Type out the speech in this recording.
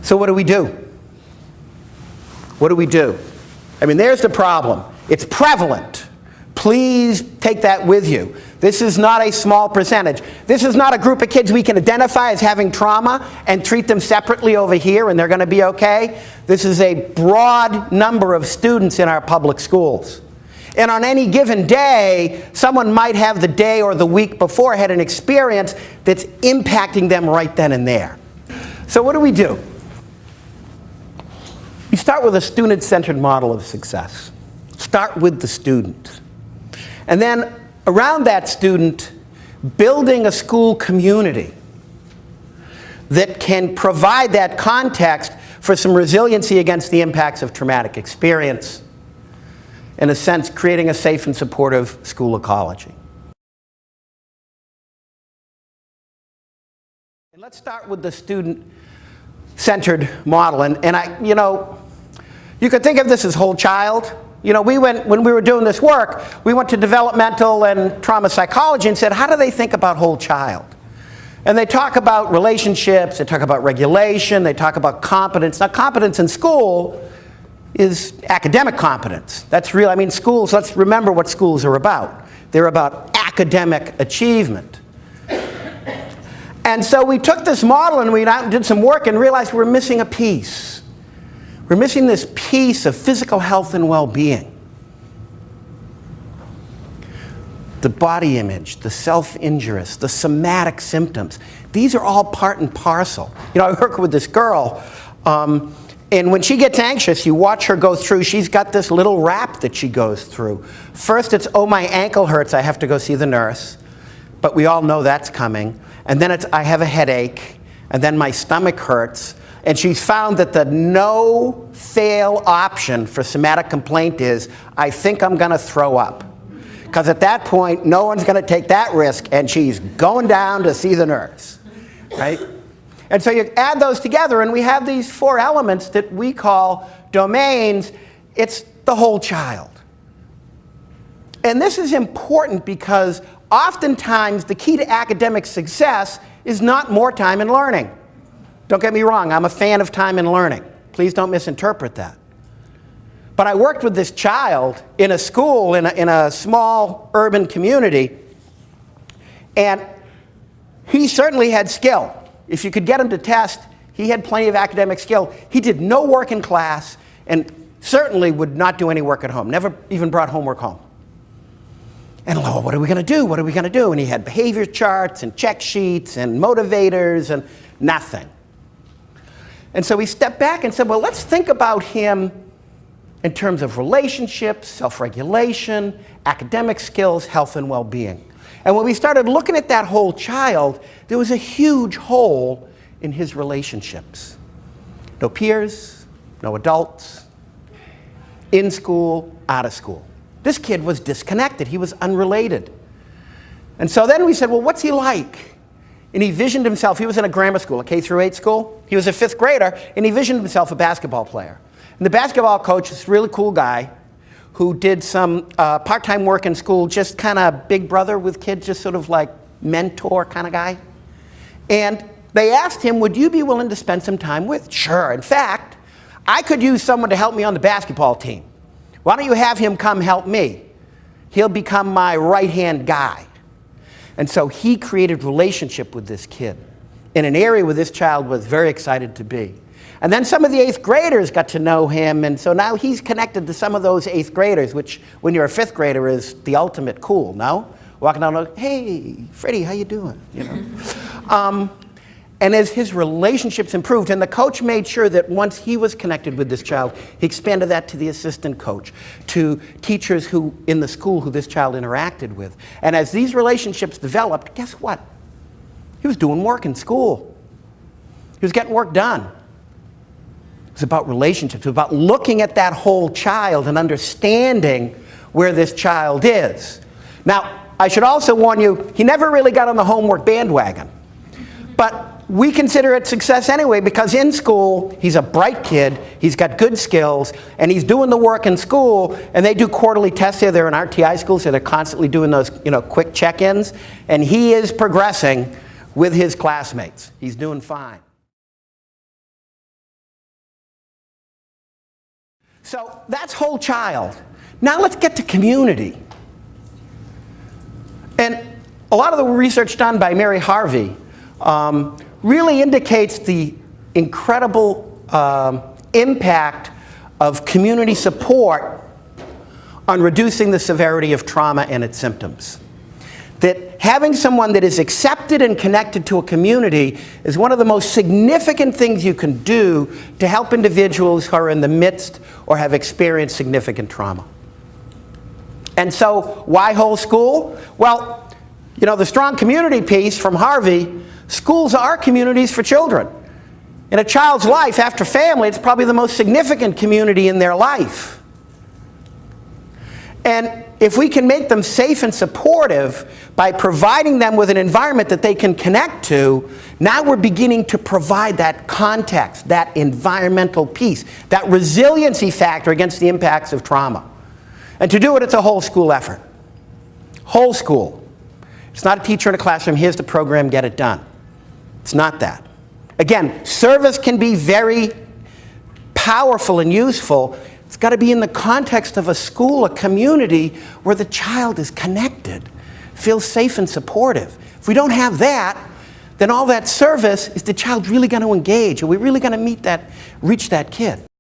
So what do we do? What do we do? I mean, there's the problem. It's prevalent. Please take that with you. This is not a small percentage. This is not a group of kids we can identify as having trauma and treat them separately over here and they're going to be okay. This is a broad number of students in our public schools. And on any given day, someone might have the day or the week before had an experience that's impacting them right then and there. So what do? We start with a student-centered model of success. Start with the student. And then around that student, building a school community that can provide that context for some resiliency against the impacts of traumatic experience. In a sense, creating a safe and supportive school ecology. And let's start with the student-centered model. You could think of this as whole child. When we were doing this work, we went to developmental and trauma psychology and said, how do they think about whole child? And they talk about relationships, they talk about regulation, they talk about competence. Now, competence in school is academic competence. That's real. I mean, schools, let's remember what schools are about. They're about academic achievement. And so we took this model and we did some work and realized we're missing a piece. We're missing this piece of physical health and well-being. The body image, the self-injurious, the somatic symptoms. These are all part and parcel. I work with this girl, and when she gets anxious, you watch her go through, she's got this little rap that she goes through. First it's, oh, my ankle hurts, I have to go see the nurse. But we all know that's coming. And then it's, I have a headache. And then my stomach hurts. And she's found that the no-fail option for somatic complaint is, I think I'm going to throw up. Because at that point, no one's going to take that risk, and she's going down to see the nurse, right? And so you add those together, and we have these 4 elements that we call domains. It's the whole child. And this is important because oftentimes the key to academic success is not more time in learning. Don't get me wrong, I'm a fan of time in learning. Please don't misinterpret that. But I worked with this child in a school, in a small urban community, and he certainly had skill. If you could get him to test, he had plenty of academic skill. He did no work in class and certainly would not do any work at home, never even brought homework home. And what are we going to do? What are we going to do? And he had behavior charts and check sheets and motivators and nothing. And so we stepped back and said, well, let's think about him in terms of relationships, self-regulation, academic skills, health and well-being. And when we started looking at that whole child, there was a huge hole in his relationships. No peers, no adults, in school, out of school. This kid was disconnected. He was unrelated. And so then we said, well, what's he like? And he visioned himself, he was in a grammar school, a K-8 school. He was a 5th grader, and he visioned himself a basketball player. And the basketball coach, this really cool guy, who did some part-time work in school, just kind of big brother with kids, just sort of like mentor kind of guy. And they asked him, would you be willing to spend some time with? Sure. In fact, I could use someone to help me on the basketball team. Why don't you have him come help me? He'll become my right-hand guy. And so he created relationship with this kid in an area where this child was very excited to be. And then some of the 8th graders got to know him, and so now he's connected to some of those 8th graders, which when you're a 5th grader is the ultimate cool, no? Walking down like, hey, Freddie, how you doing? And as his relationships improved, and the coach made sure that once he was connected with this child, he expanded that to the assistant coach, to teachers who in the school who this child interacted with. And as these relationships developed, guess what? He was doing work in school. He was getting work done. It was about relationships. It was about looking at that whole child and understanding where this child is. Now, I should also warn you, he never really got on the homework bandwagon. But we consider it success anyway because in school, he's a bright kid, he's got good skills, and he's doing the work in school, and they do quarterly tests here. They're in RTI schools, so they're constantly doing those quick check-ins, and he is progressing with his classmates. He's doing fine. So that's whole child. Now let's get to community. And a lot of the research done by Mary Harvey really indicates the incredible impact of community support on reducing the severity of trauma and its symptoms. That having someone that is accepted and connected to a community is one of the most significant things you can do to help individuals who are in the midst or have experienced significant trauma. And so, why whole school? Well, you know, the strong community piece from Harvey, schools are communities for children. In a child's life, after family, it's probably the most significant community in their life. And if we can make them safe and supportive by providing them with an environment that they can connect to, now we're beginning to provide that context, that environmental piece, that resiliency factor against the impacts of trauma. And to do it, it's a whole school effort. Whole school. It's not a teacher in a classroom, here's the program, get it done. It's not that. Again, service can be very powerful and useful. It's got to be in the context of a school, a community where the child is connected, feels safe and supportive. If we don't have that, then all that service, is the child really going to engage? Are we really going to reach that kid?